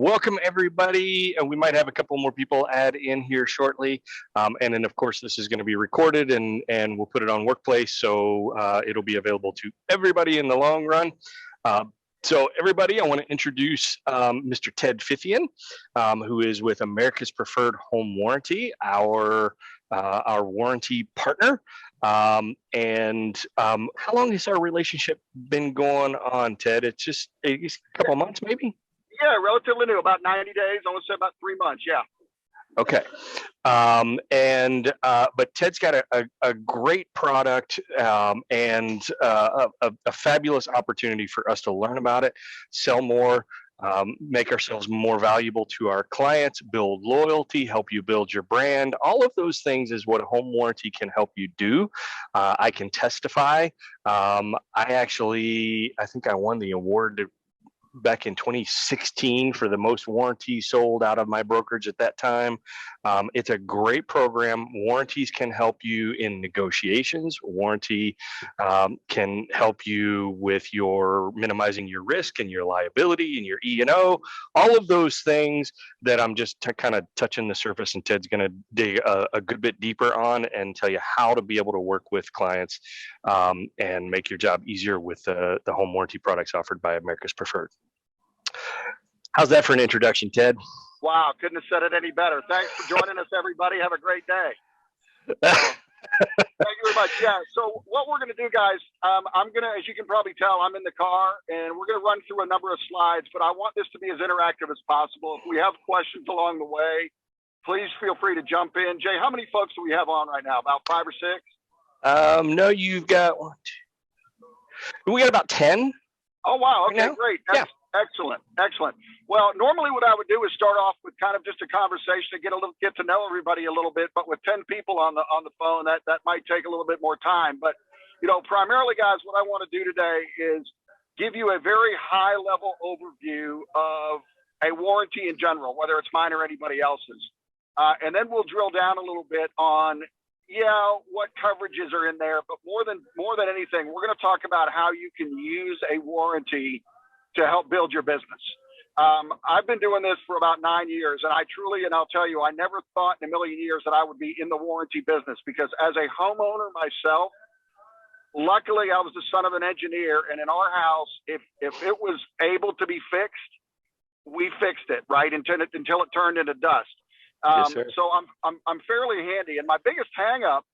Welcome, everybody. And we might have a couple more people add in here shortly. And then, of course, this is going to be recorded and we'll put it on Workplace. So it'll be available to everybody in the long run. So everybody, I want to introduce Mr. Ted Fithian, who is with America's Preferred Home Warranty, our warranty partner. And how long has our relationship been going on, Ted? It's a couple of months, maybe? Yeah, relatively new, about 90 days. I would say about 3 months, yeah. Okay. But Ted's got a great product and a fabulous opportunity for us to learn about it, sell more, make ourselves more valuable to our clients, build loyalty, help you build your brand. All of those things is what a home warranty can help you do. I can testify. I think I won the award back in 2016 for the most warranties sold out of my brokerage at that time. It's a great program. Warranties can help you in negotiations. Warranty can help you with your minimizing your risk and your liability and your E&O, all of those things that I'm just kind of touching the surface, and Ted's going to dig a good bit deeper on and tell you how to be able to work with clients and make your job easier with the home warranty products offered by America's Preferred. How's that for an introduction, Ted? Wow, couldn't have said it any better. Thanks for joining us, everybody. Have a great day. Thank you very much. Yeah, so what we're going to do, guys, I'm going to, as you can probably tell, I'm in the car, and we're going to run through a number of slides, but I want this to be as interactive as possible. If we have questions along the way, please feel free to jump in. Jay, how many folks do we have on right now? About 5 or 6? No, you've got one, two. We got about 10. Oh, wow. Okay, right great. Yeah. Excellent. Well, normally what I would do is start off with kind of just a conversation to get to know everybody a little bit, but with 10 people on the phone, that might take a little bit more time. But, primarily, guys, what I want to do today is give you a very high level overview of a warranty in general, whether it's mine or anybody else's. And then we'll drill down a little bit on what coverages are in there, but more than anything, we're going to talk about how you can use a warranty to help build your business. I've been doing this for about 9 years, and I'll tell you, I never thought in a million years that I would be in the warranty business, because as a homeowner myself, luckily I was the son of an engineer, and in our house, if it was able to be fixed, we fixed it, right, until it turned into dust. Yes, sir. So I'm fairly handy, and my biggest hang up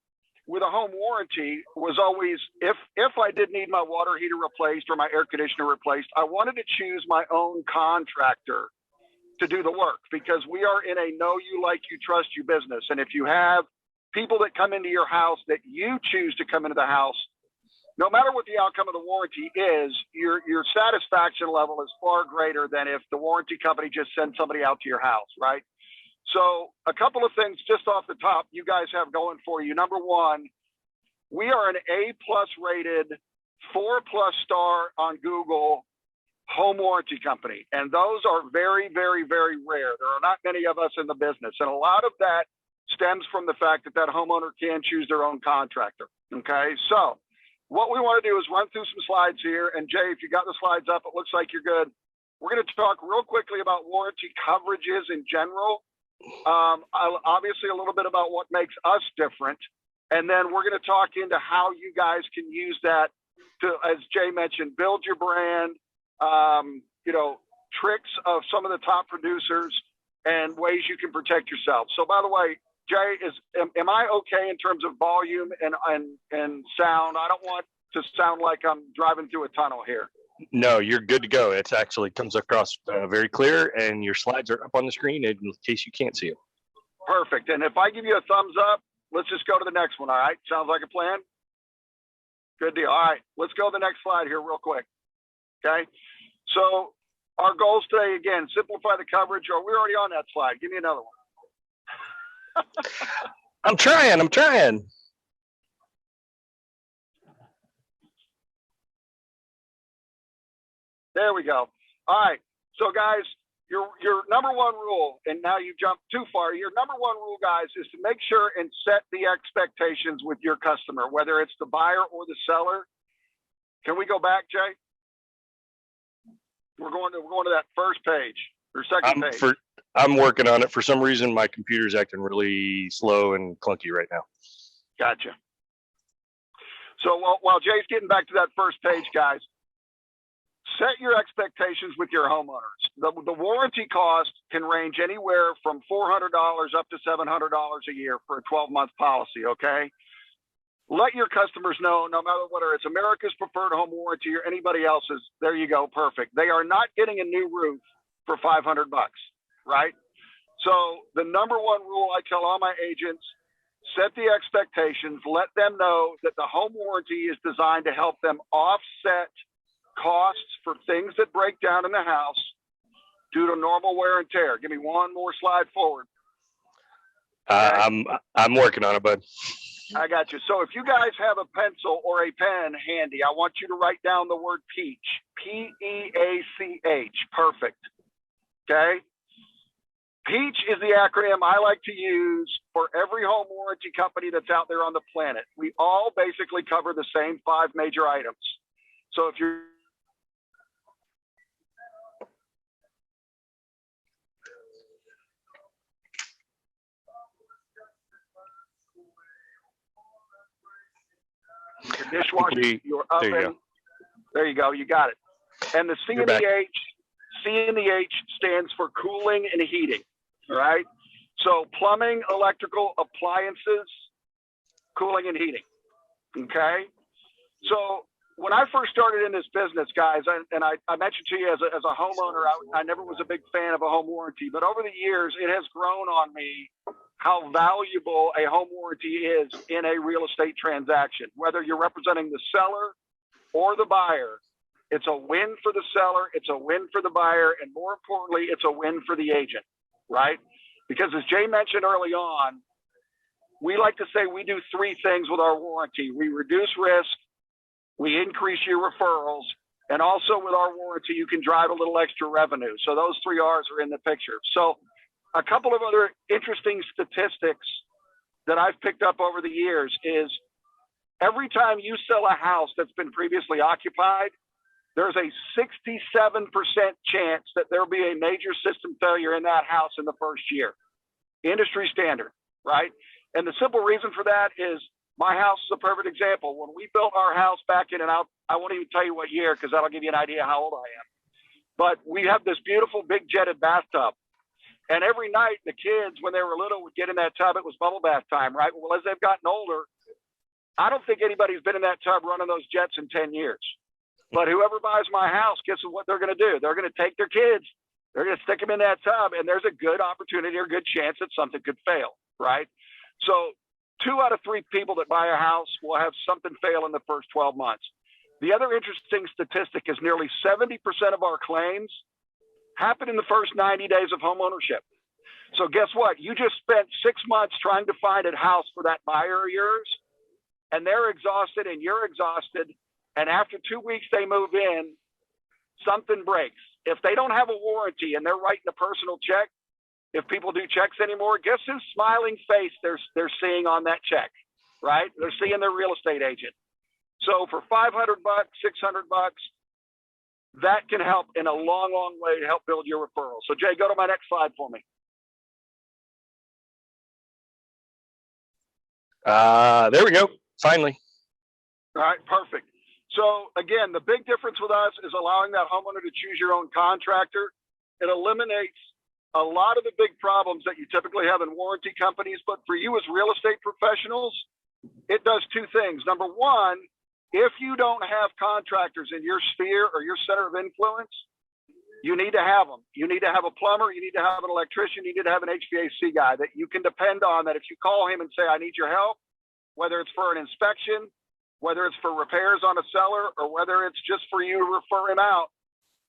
with a home warranty was always, if I did need my water heater replaced or my air conditioner replaced, I wanted to choose my own contractor to do the work, because we are in a know you, like you, trust you business. And if you have people that come into your house that you choose to come into the house, no matter what the outcome of the warranty is, your satisfaction level is far greater than if the warranty company just sends somebody out to your house, right? So a couple of things just off the top you guys have going for you. Number one, we are an A+ rated, 4+ star on Google home warranty company. And those are very, very, very rare. There are not many of us in the business. And a lot of that stems from the fact that homeowner can choose their own contractor. Okay. So what we want to do is run through some slides here. And Jay, if you got the slides up, it looks like you're good. We're going to talk real quickly about warranty coverages in general. Obviously a little bit about what makes us different, and then we're going to talk into how you guys can use that to, as Jay mentioned, build your brand, tricks of some of the top producers and ways you can protect yourself. So by the way, Jay, am I okay in terms of volume and sound? I don't want to sound like I'm driving through a tunnel here. No, you're good to go. It actually comes across very clear, and your slides are up on the screen in case you can't see them. Perfect. And if I give you a thumbs up, let's just go to the next one. All right. Sounds like a plan? Good deal. All right. Let's go to the next slide here real quick. Okay. So our goals today, again, simplify the coverage. Or we're already on that slide. Give me another one. I'm trying. There we go. All right. So guys, your number one rule, and now you jumped too far. Your number one rule, guys, is to make sure and set the expectations with your customer, whether it's the buyer or the seller. Can we go back, Jay? We're going to that first page. or second page? I'm working on it. For some reason, my computer's acting really slow and clunky right now. Gotcha. So while Jay's getting back to that first page, guys, set your expectations with your homeowners. The warranty cost can range anywhere from $400 up to $700 a year for a 12-month policy, okay? Let your customers know, no matter whether it's America's Preferred Home Warranty or anybody else's, there you go, perfect. They are not getting a new roof for $500, right? So the number one rule I tell all my agents, set the expectations, let them know that the home warranty is designed to help them offset costs for things that break down in the house due to normal wear and tear. Give me one more slide forward. Okay. I'm working on it, bud. I got you. So if you guys have a pencil or a pen handy, I want you to write down the word PEACH, P-E-A-C-H. Perfect. Okay. PEACH is the acronym I like to use for every home warranty company that's out there on the planet. We all basically cover the same 5 major items. So if you're your dishwasher, your oven, there you go, you got it. And the C and the H stands for cooling and heating, all right? So plumbing, electrical, appliances, cooling and heating, okay? So when I first started in this business, guys, and I mentioned to you as a homeowner, I never was a big fan of a home warranty, but over the years, it has grown on me how valuable a home warranty is in a real estate transaction. Whether you're representing the seller or the buyer, it's a win for the seller, it's a win for the buyer, and more importantly, it's a win for the agent, right? Because as Jay mentioned early on, we like to say we do 3 things with our warranty. We reduce risk, we increase your referrals, and also with our warranty, you can drive a little extra revenue. So those 3 R's are in the picture. So a couple of other interesting statistics that I've picked up over the years is every time you sell a house that's been previously occupied, there's a 67% chance that there'll be a major system failure in that house in the first year. Industry standard, right? And the simple reason for that is my house is a perfect example. When we built our house back in, and I won't even tell you what year because that'll give you an idea how old I am. But we have this beautiful big jetted bathtub. And every night the kids, when they were little, would get in that tub. It was bubble bath time, right? Well, as they've gotten older, I don't think anybody's been in that tub running those jets in 10 years. But whoever buys my house, guess what they're going to do? They're going to take their kids, they're going to stick them in that tub, and there's a good opportunity or good chance that something could fail, right? So 2 out of 3 people that buy a house will have something fail in the first 12 months. The other interesting statistic is nearly 70% of our claims happen in the first 90 days of home ownership. So guess what? You just spent 6 months trying to find a house for that buyer of yours, and they're exhausted and you're exhausted. And after 2 weeks they move in, something breaks. If they don't have a warranty and they're writing a personal check, if people do checks anymore, guess whose smiling face they're seeing on that check, right? They're seeing their real estate agent. So for $500, $600, that can help in a long, long way to help build your referral. So Jay, go to my next slide for me. There we go. Finally. All right, perfect. So again, the big difference with us is allowing that homeowner to choose your own contractor. It eliminates a lot of the big problems that you typically have in warranty companies. But for you as real estate professionals, it does 2 things. Number one, if you don't have contractors in your sphere or your center of influence, you need to have them. You need to have a plumber. You need to have an electrician. You need to have an HVAC guy that you can depend on, that if you call him and say, I need your help, whether it's for an inspection, whether it's for repairs on a cellar, or whether it's just for you to refer him out,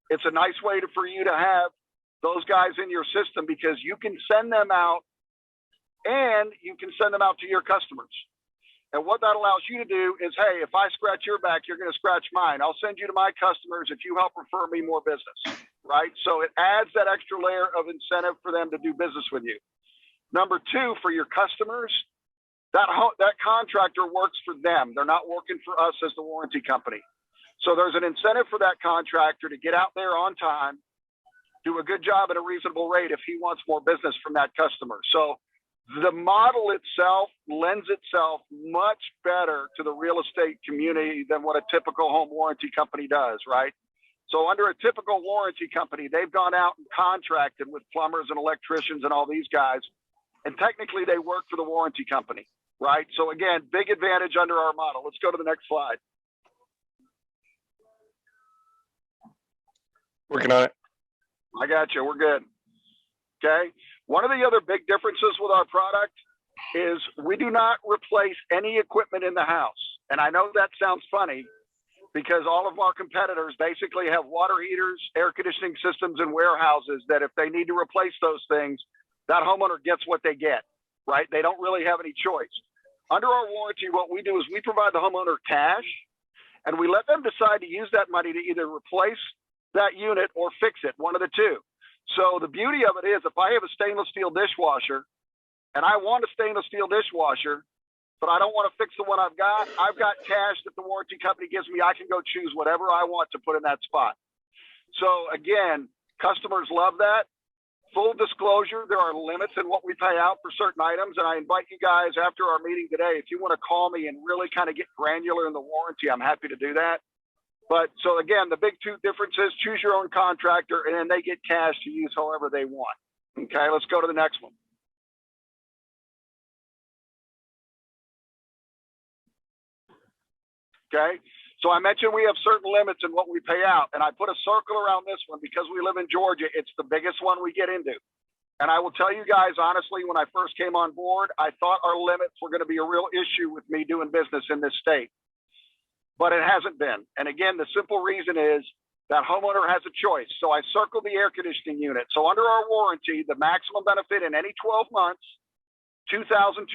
it's a nice way for you to have those guys in your system, because you can send them out and you can send them out to your customers. And what that allows you to do is, hey, if I scratch your back, you're going to scratch mine. I'll send you to my customers if you help refer me more business, right? So it adds that extra layer of incentive for them to do business with you. Number 2, for your customers, that contractor works for them. They're not working for us as the warranty company. So there's an incentive for that contractor to get out there on time, do a good job at a reasonable rate if he wants more business from that customer. So the model itself lends itself much better to the real estate community than what a typical home warranty company does, right? So under a typical warranty company, they've gone out and contracted with plumbers and electricians and all these guys, and technically they work for the warranty company, right? So again, big advantage under our model. Let's go to the next slide. Working on it. I got you. We're good. Okay. One of the other big differences with our product is we do not replace any equipment in the house. And I know that sounds funny because all of our competitors basically have water heaters, air conditioning systems, and warehouses that if they need to replace those things, that homeowner gets what they get, right? They don't really have any choice. Under our warranty, what we do is we provide the homeowner cash, and we let them decide to use that money to either replace that unit or fix it, one of the two. So the beauty of it is if I have a stainless steel dishwasher and I want a stainless steel dishwasher, but I don't want to fix the one I've got cash that the warranty company gives me. I can go choose whatever I want to put in that spot. So again, customers love that. Full disclosure, there are limits in what we pay out for certain items. And I invite you guys after our meeting today, if you want to call me and really kind of get granular in the warranty, I'm happy to do that. But so again, the big two differences, choose your own contractor, and then they get cash to use however they want. Okay, let's go to the next one. Okay, so I mentioned we have certain limits in what we pay out, and I put a circle around this one because we live in Georgia. It's the biggest one we get into. And I will tell you guys, honestly, when I first came on board, I thought our limits were going to be a real issue with me doing business in this state. But it hasn't been. And again, the simple reason is that homeowner has a choice. So I circled the air conditioning unit. So under our warranty, the maximum benefit in any 12 months, $2,250,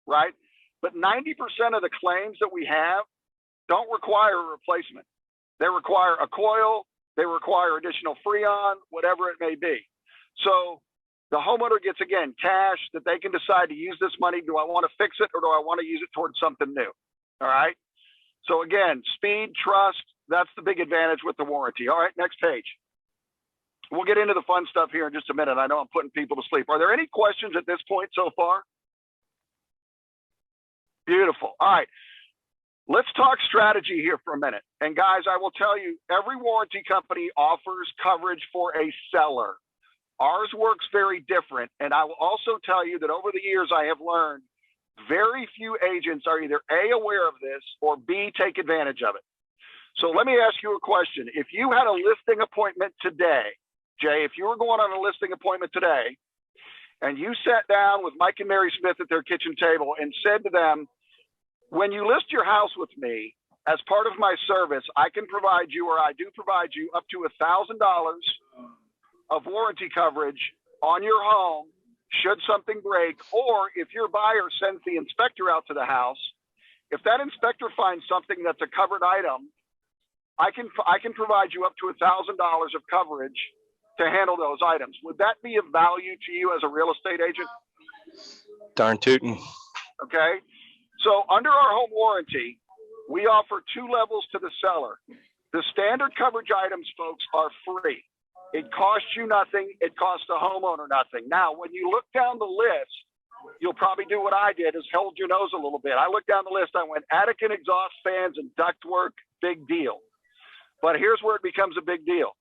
right? But 90% of the claims that we have don't require a replacement. They require a coil, they require additional Freon, whatever it may be. So the homeowner gets, again, cash that they can decide to use this money. Do I want to fix it or do I want to use it towards something new? All right. So again, speed, trust, that's the big advantage with the warranty. All right, next page. We'll get into the fun stuff here in just a minute. I know I'm putting people to sleep. Are there any questions at this point so far? Beautiful. All right. Let's talk strategy here for a minute. And guys, I will tell you, every warranty company offers coverage for a seller. Ours works very different. And I will also tell you that over the years, I have learned very few agents are either A, aware of this, or B, take advantage of it. So let me ask you a question. If you had a listing appointment today, Jay, if you were going on a listing appointment today, and you sat down with Mike and Mary Smith at their kitchen table and said to them, when you list your house with me, as part of my service, I can provide you, or I do provide you, up to $1,000 of warranty coverage on your home should something break, or if your buyer sends the inspector out to the house, if that inspector finds something that's a covered item, I can provide you up to $1,000 of coverage to handle those items. Would that be of value to you as a real estate agent? Darn tootin'. Okay. So under our home warranty, we offer two levels to the seller. The standard coverage items, folks, are free. It costs you nothing. It costs the homeowner nothing. Now, when you look down the list, you'll probably do what I did, is held your nose a little bit. I looked down the list. I went attic and exhaust fans and ductwork, big deal. But here's where it becomes a big deal.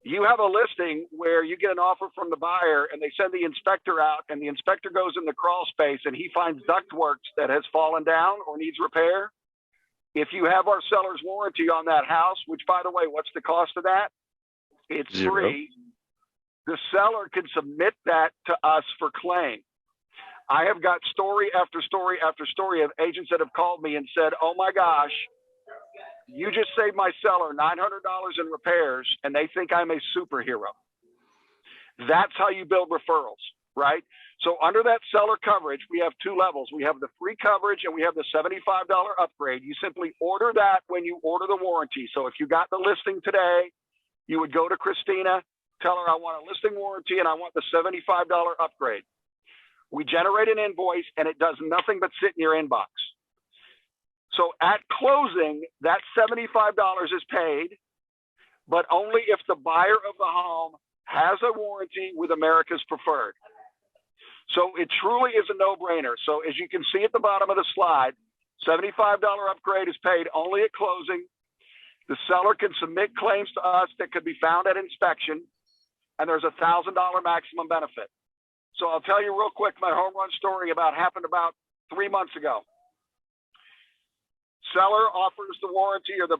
You have a listing where you get an offer from the buyer and they send the inspector out, and the inspector goes in the crawl space and he finds ductwork that has fallen down or needs repair. If you have our seller's warranty on that house, which, by the way, what's the cost of that? It's $0. free. The seller can submit that to us for claim. I have got story after story after story of agents that have called me and said, oh my gosh, you just saved my seller $900 in repairs, and they think I'm a superhero. That's how you build referrals, right? So under that seller coverage, we have two levels. We have the free coverage and we have the $75 upgrade. You simply order that when you order the warranty. So if you got the listing today, you would go to Christina, tell her I want a listing warranty and I want the $75 upgrade. We generate an invoice and it does nothing but sit in your inbox. So at closing, that $75 is paid, but only if the buyer of the home has a warranty with America's Preferred. So it truly is a no-brainer. So as you can see at the bottom of the slide, $75 upgrade is paid only at closing. The seller can submit claims to us that could be found at inspection, and there's a $1,000 maximum benefit. So I'll tell you real quick my home run story happened about 3 months ago. Seller offers the warranty, or the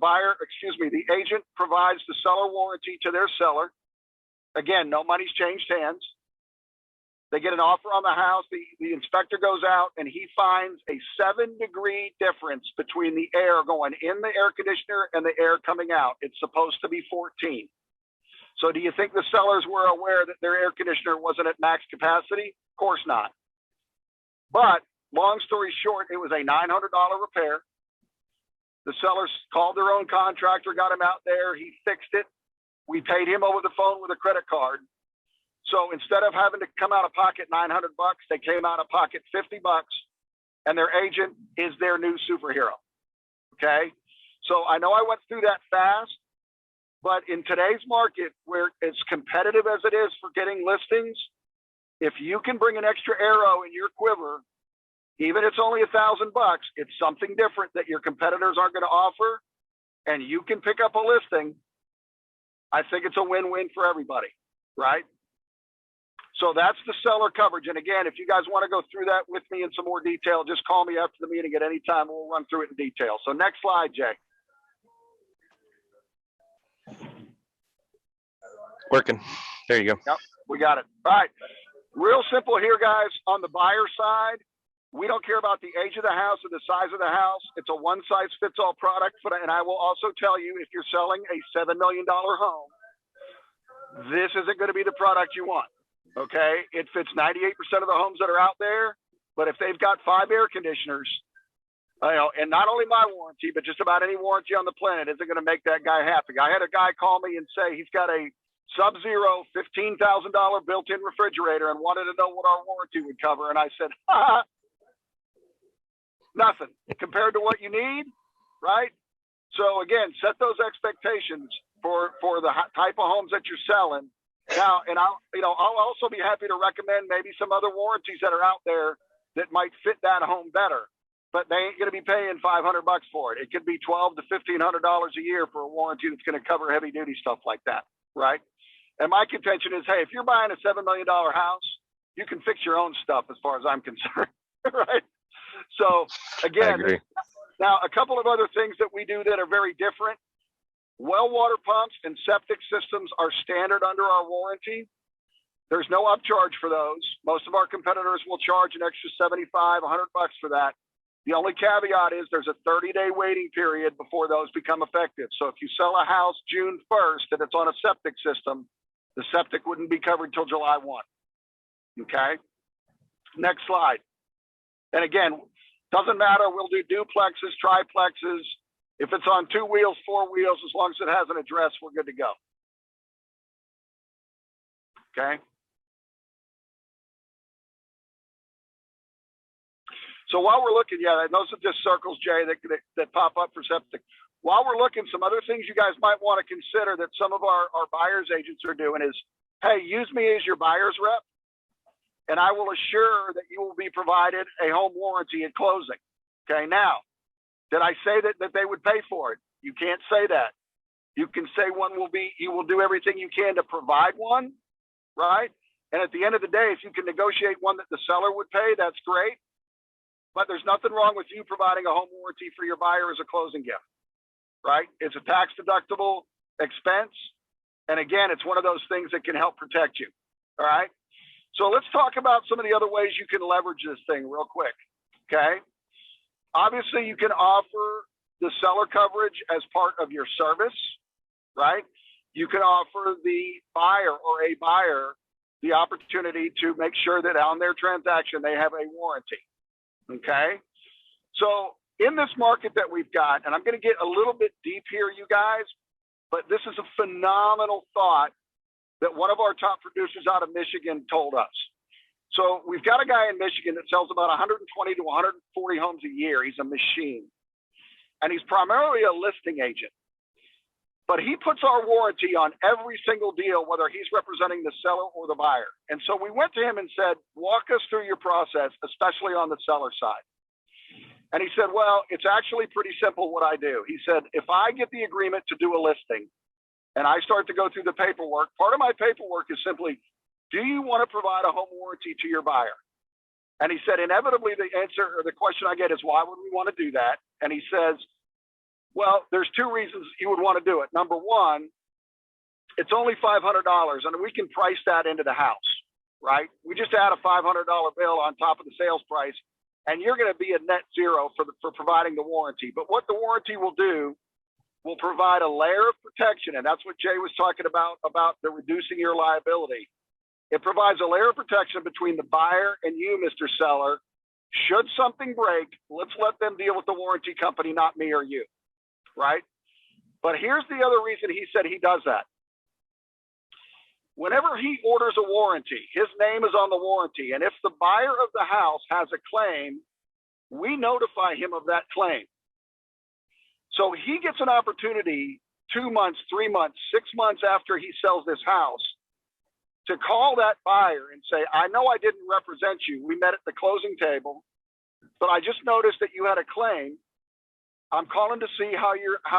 agent provides the seller warranty to their seller. Again, no money's changed hands. They get an offer on the house. The inspector goes out and he finds a 7-degree difference between the air going in the air conditioner and the air coming out. It's supposed to be 14. So do you think the sellers were aware that their air conditioner wasn't at max capacity? Of course not. But long story short, it was a $900 repair. The sellers called their own contractor, got him out there. He fixed it. We paid him over the phone with a credit card. So instead of having to come out of pocket $900, they came out of pocket $50, and their agent is their new superhero. Okay. So I know I went through that fast, but in today's market, where as competitive as it is for getting listings, if you can bring an extra arrow in your quiver, even if it's only $1,000, it's something different that your competitors aren't going to offer, and you can pick up a listing. I think it's a win-win for everybody, right? So that's the seller coverage. And again, if you guys want to go through that with me in some more detail, just call me after the meeting at any time. We'll run through it in detail. So next slide, Jay. Working. There you go. Yep, we got it. All right. Real simple here, guys. On the buyer side, we don't care about the age of the house or the size of the house. It's a one-size-fits-all product. And I will also tell you, if you're selling a $7 million home, this isn't going to be the product you want. Okay, it fits 98% of the homes that are out there, but if they've got 5 air conditioners, and not only my warranty, but just about any warranty on the planet isn't going to make that guy happy. I had a guy call me and say he's got a Sub-Zero $15,000 built-in refrigerator and wanted to know what our warranty would cover, and I said, nothing compared to what you need, right? So again, set those expectations for the type of homes that you're selling. Now, and I'll also be happy to recommend maybe some other warranties that are out there that might fit that home better, but they ain't going to be paying $500 for it. It could be $1,200 to $1,500 a year for a warranty that's going to cover heavy duty stuff like that, right? And my contention is, hey, if you're buying a $7 million house, you can fix your own stuff as far as I'm concerned, right? So again, now a couple of other things that we do that are very different. Well water pumps and septic systems are standard under our warranty. There's no upcharge for those. Most of our competitors will charge an extra $75, $100 for that. The only caveat is there's a 30-day waiting period before those become effective. So if you sell a house June 1st and it's on a septic system, the septic wouldn't be covered till July 1. Okay. Next slide. And again, doesn't matter. We'll do duplexes, triplexes. If it's on 2 wheels, 4 wheels, as long as it has an address, we're good to go. Okay. So while we're looking, yeah, those are just circles, Jay, that pop up for septic. While we're looking, some other things you guys might want to consider that some of our buyer's agents are doing is, hey, use me as your buyer's rep, and I will assure that you will be provided a home warranty at closing. Okay, now, did I say that they would pay for it? You can't say that. You can say you will do everything you can to provide one, right? And at the end of the day, if you can negotiate one that the seller would pay, that's great. But there's nothing wrong with you providing a home warranty for your buyer as a closing gift, right? It's a tax deductible expense. And again, it's one of those things that can help protect you. All right. So let's talk about some of the other ways you can leverage this thing real quick. Okay. Obviously, you can offer the seller coverage as part of your service, right? You can offer the buyer or a buyer the opportunity to make sure that on their transaction, they have a warranty. Okay. So in this market that we've got, and I'm going to get a little bit deep here, you guys, but this is a phenomenal thought that one of our top producers out of Michigan told us. So we've got a guy in Michigan that sells about 120 to 140 homes a year. He's a machine. And he's primarily a listing agent. But he puts our warranty on every single deal, whether he's representing the seller or the buyer. And so we went to him and said, walk us through your process, especially on the seller side. And he said, well, it's actually pretty simple what I do. He said, if I get the agreement to do a listing and I start to go through the paperwork, part of my paperwork is simply, do you want to provide a home warranty to your buyer? And he said, inevitably, the answer or the question I get is, why would we want to do that? And he says, well, there's two reasons you would want to do it. Number one, it's only $500, and we can price that into the house, right? We just add a $500 bill on top of the sales price, and you're going to be a net zero for providing the warranty. But what the warranty will do will provide a layer of protection, and that's what Jay was talking about the reducing your liability. It provides a layer of protection between the buyer and you, Mr. Seller. Should something break, let's let them deal with the warranty company, not me or you, right? But here's the other reason he said he does that. Whenever he orders a warranty, his name is on the warranty, and if the buyer of the house has a claim, we notify him of that claim. So he gets an opportunity 2 months, 3 months, 6 months after he sells this house to call that buyer and say, I know I didn't represent you. We met at the closing table, but I just noticed that you had a claim. I'm calling to see how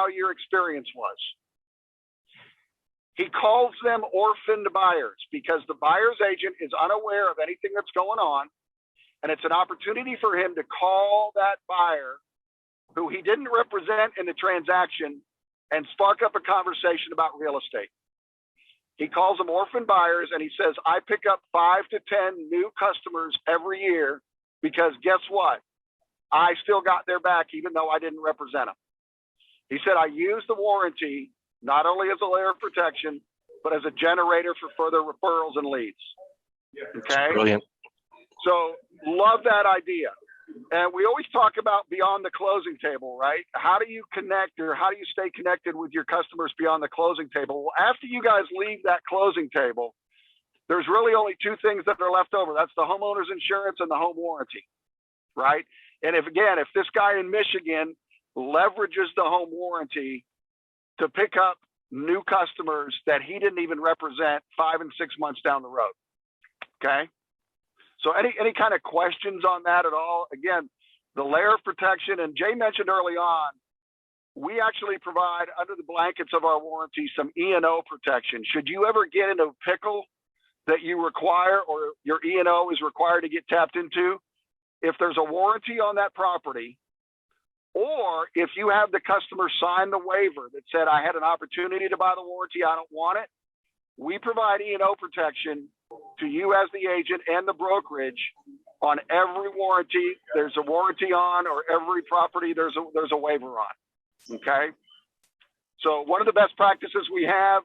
your experience was. He calls them orphaned buyers because the buyer's agent is unaware of anything that's going on. And it's an opportunity for him to call that buyer who he didn't represent in the transaction and spark up a conversation about real estate. He calls them orphan buyers and he says, I pick up 5 to 10 new customers every year because guess what? I still got their back even though I didn't represent them. He said, I use the warranty not only as a layer of protection, but as a generator for further referrals and leads. Okay? Brilliant. So love that idea. And we always talk about beyond the closing table, right? How do you connect or how do you stay connected with your customers beyond the closing table? Well, after you guys leave that closing table, there's really only two things that are left over. That's the homeowner's insurance and the home warranty, right? And if this guy in Michigan leverages the home warranty to pick up new customers that he didn't even represent 5 and 6 months down the road, okay? So any kind of questions on that at all? Again, the layer of protection, and Jay mentioned early on, we actually provide under the blankets of our warranty some E&O protection. Should you ever get into a pickle that you require or your E&O is required to get tapped into, if there's a warranty on that property, or if you have the customer sign the waiver that said, I had an opportunity to buy the warranty, I don't want it, we provide E&O protection to you as the agent and the brokerage on every warranty there's a warranty on, or every property there's a waiver on. Okay. So one of the best practices we have,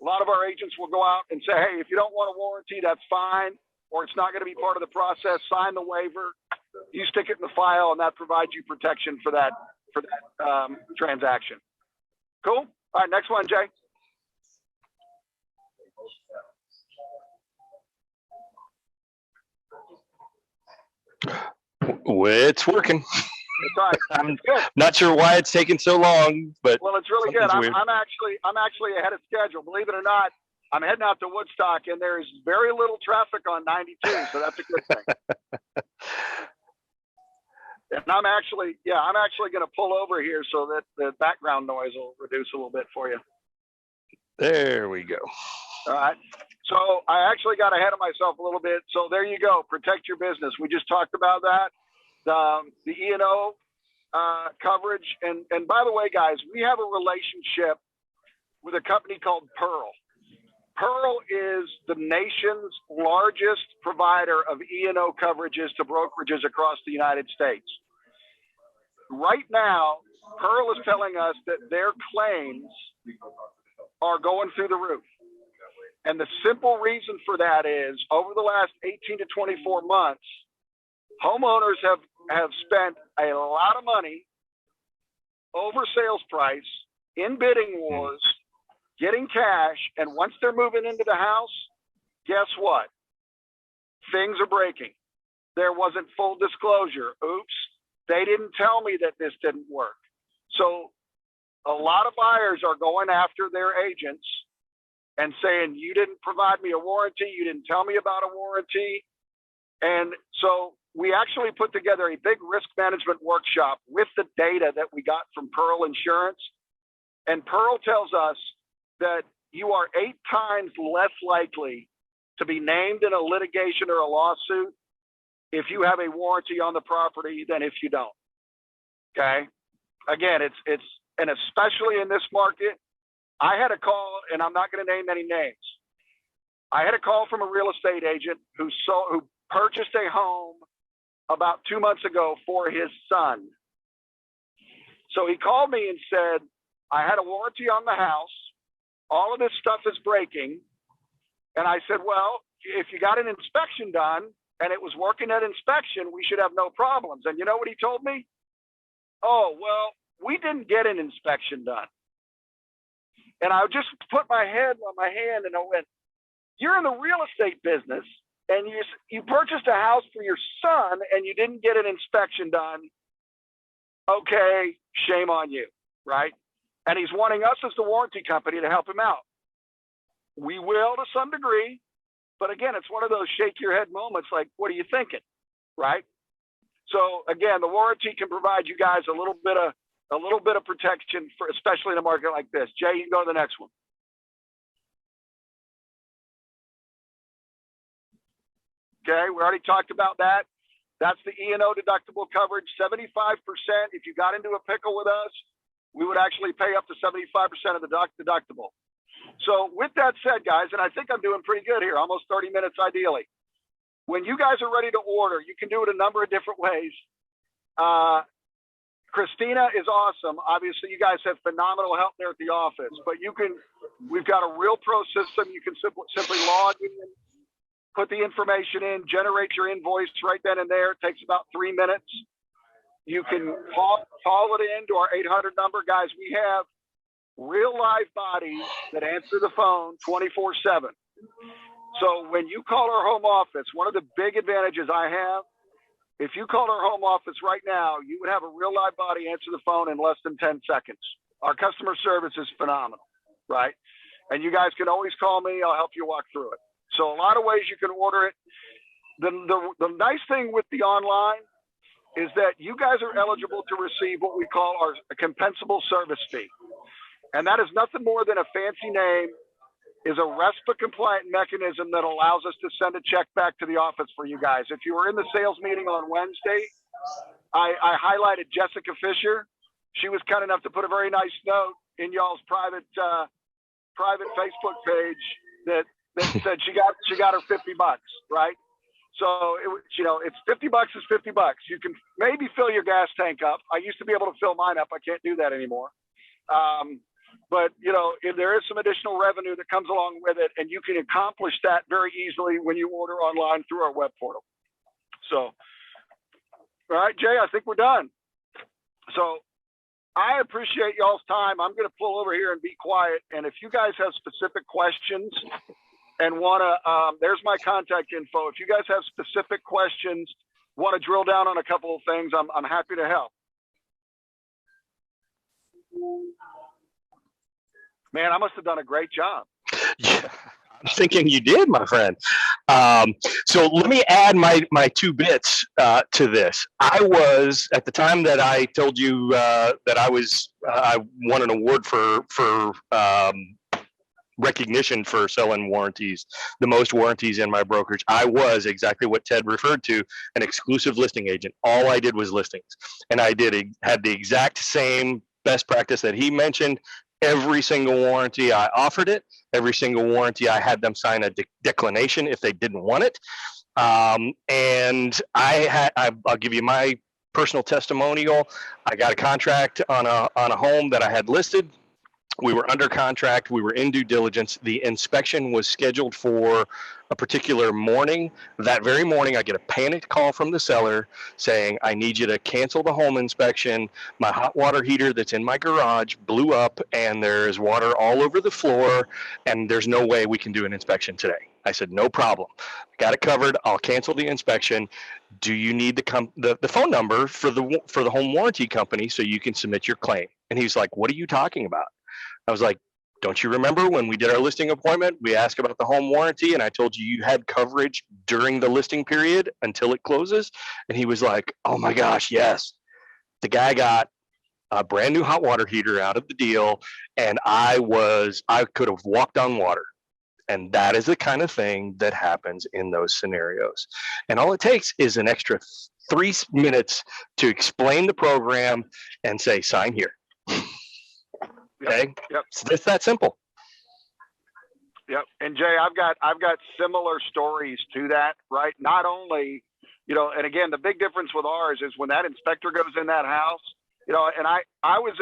a lot of our agents will go out and say, hey, if you don't want a warranty, that's fine, or it's not going to be part of the process, sign the waiver, you stick it in the file, and that provides you protection for that transaction. Cool. All right. Next one, Jay. It's working. It's all right. I'm not sure why it's taking so long, but well, it's really good. I'm actually ahead of schedule. Believe it or not, I'm heading out to Woodstock, and there's very little traffic on 92, so that's a good thing. And I'm actually going to pull over here so that the background noise will reduce a little bit for you. There we go. All right. So I actually got ahead of myself a little bit. So there you go. Protect your business. We just talked about that. The E&O coverage. And by the way, guys, we have a relationship with a company called Pearl. Pearl is the nation's largest provider of E&O coverages to brokerages across the United States. Right now, Pearl is telling us that their claims are going through the roof. And the simple reason for that is over the last 18 to 24 months, homeowners have spent a lot of money over sales price in bidding wars, getting cash, and once they're moving into the house, guess what? Things are breaking. There wasn't full disclosure. Oops, they didn't tell me that this didn't work. So a lot of buyers are going after their agents and saying, you didn't provide me a warranty. You didn't tell me about a warranty. And so we actually put together a big risk management workshop with the data that we got from Pearl Insurance. And Pearl tells us that you are 8 times less likely to be named in a litigation or a lawsuit if you have a warranty on the property than if you don't. Okay. Again, and especially in this market, I had a call, and I'm not going to name any names. I had a call from a real estate agent who purchased a home about 2 months ago for his son. So he called me and said, I had a warranty on the house. All of this stuff is breaking. And I said, well, if you got an inspection done and it was working at inspection, we should have no problems. And you know what he told me? Oh, well, we didn't get an inspection done. And I just put my head on my hand and I went, you're in the real estate business and you purchased a house for your son and you didn't get an inspection done. Okay, shame on you, right? And he's wanting us as the warranty company to help him out. We will to some degree, but again, it's one of those shake your head moments like, what are you thinking, right? So again, the warranty can provide you guys a little bit of protection for, especially in a market like this. Jay, you can go to the next one. Okay, we already talked about that. That's the E&O deductible coverage, 75%. If you got into a pickle with us, we would actually pay up to 75% of the deductible. So with that said, guys, and I think I'm doing pretty good here, almost 30 minutes ideally. When you guys are ready to order, you can do it a number of different ways. Christina is awesome. Obviously, you guys have phenomenal help there at the office, but we've got a real pro system. You can simply log in, put the information in, generate your invoice right then and there. It takes about 3 minutes. You can call it into our 800 number. Guys, we have real live bodies that answer the phone 24/7. So when you call our home office, one of the big advantages I have, if you called our home office right now, you would have a real live body answer the phone in less than 10 seconds. Our customer service is phenomenal, right? And you guys can always call me. I'll help you walk through it. So a lot of ways you can order it. The nice thing with the online is that you guys are eligible to receive what we call our compensable service fee. And that is nothing more than a fancy name, is a RESPA compliant mechanism that allows us to send a check back to the office for you guys. If you were in the sales meeting on Wednesday, I highlighted Jessica Fisher. She was kind enough to put a very nice note in y'all's private Facebook page that said she got her $50, right? So it's $50 is $50. You can maybe fill your gas tank up. I used to be able to fill mine up. I can't do that anymore. But if there is some additional revenue that comes along with it, and you can accomplish that very easily when you order online through our web portal. So, all right, Jay, I think we're done. So I appreciate y'all's time. I'm going to pull over here and be quiet. And if you guys have specific questions and want to, there's my contact info. If you guys have specific questions, want to drill down on a couple of things, I'm happy to help. Man, I must have done a great job. Yeah, I'm thinking you did, my friend. So let me add my 2 bits to this. I was, at the time that I told you that I won an award for recognition for selling warranties, the most warranties in my brokerage. I was exactly what Ted referred to, an exclusive listing agent. All I did was listings, and I had the exact same best practice that he mentioned. Every single warranty I offered it. Every single warranty I had them sign a declination if they didn't want it. And I'll give you my personal testimonial. I got a contract on a home that I had listed. We were under contract. We were in due diligence. The inspection was scheduled for a particular morning. That very morning, I get a panicked call from the seller saying, I need you to cancel the home inspection. My hot water heater that's in my garage blew up, and there's water all over the floor, and there's no way we can do an inspection today. I said, no problem. Got it covered. I'll cancel the inspection. Do you need the phone number for the home warranty company so you can submit your claim? And he was like, what are you talking about? I was like, don't you remember when we did our listing appointment, we asked about the home warranty and I told you you had coverage during the listing period until it closes? And he was like, oh my gosh, yes. The guy got a brand new hot water heater out of the deal, and I could have walked on water. And that is the kind of thing that happens in those scenarios. And all it takes is an extra 3 minutes to explain the program and say, sign here. Okay. Yep. So it's that simple. Yep. And Jay, I've got similar stories to that, right? Not only, and again, the big difference with ours is when that inspector goes in that house, and I was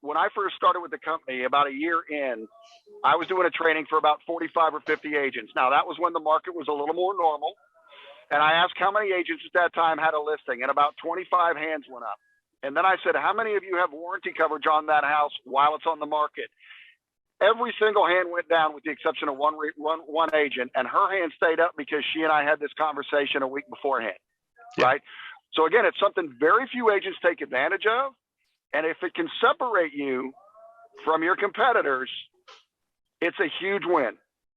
when I first started with the company about a year in, I was doing a training for about 45 or 50 agents. Now that was when the market was a little more normal. And I asked how many agents at that time had a listing, and about 25 hands went up. And then I said, how many of you have warranty coverage on that house while it's on the market? Every single hand went down with the exception of one agent, and her hand stayed up because she and I had this conversation a week beforehand, right? So again, it's something very few agents take advantage of. And if it can separate you from your competitors, it's a huge win,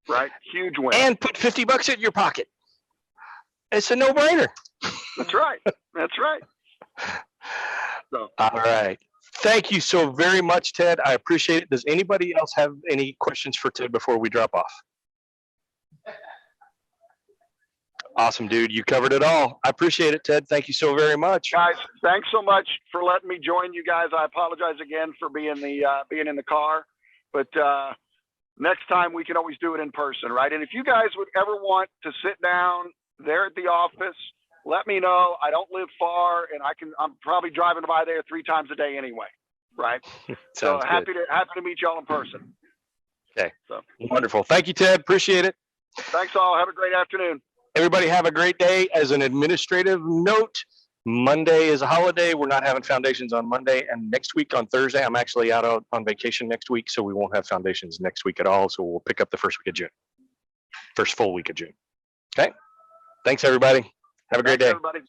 right? Huge win. And put $50 in your pocket. It's a no-brainer. That's right. That's right. So. All right. Thank you so very much, Ted. I appreciate it. Does anybody else have any questions for Ted before we drop off? Awesome, dude. You covered it all. I appreciate it, Ted. Thank you so very much. Guys, thanks so much for letting me join you guys. I apologize again for being in the car, but next time we can always do it in person, right? And if you guys would ever want to sit down there at the office, let me know. I don't live far, and I'm probably driving by there 3 times a day anyway, right? So happy to meet y'all in person. Okay. So wonderful. Thank you, Ted. Appreciate it. Thanks all. Have a great afternoon. Everybody have a great day. As an administrative note, Monday is a holiday. We're not having foundations on Monday, and next week on Thursday, I'm actually out on vacation next week, so we won't have foundations next week at all. So we'll pick up the first full week of June. Okay. Thanks, everybody. Have a great day. Everybody.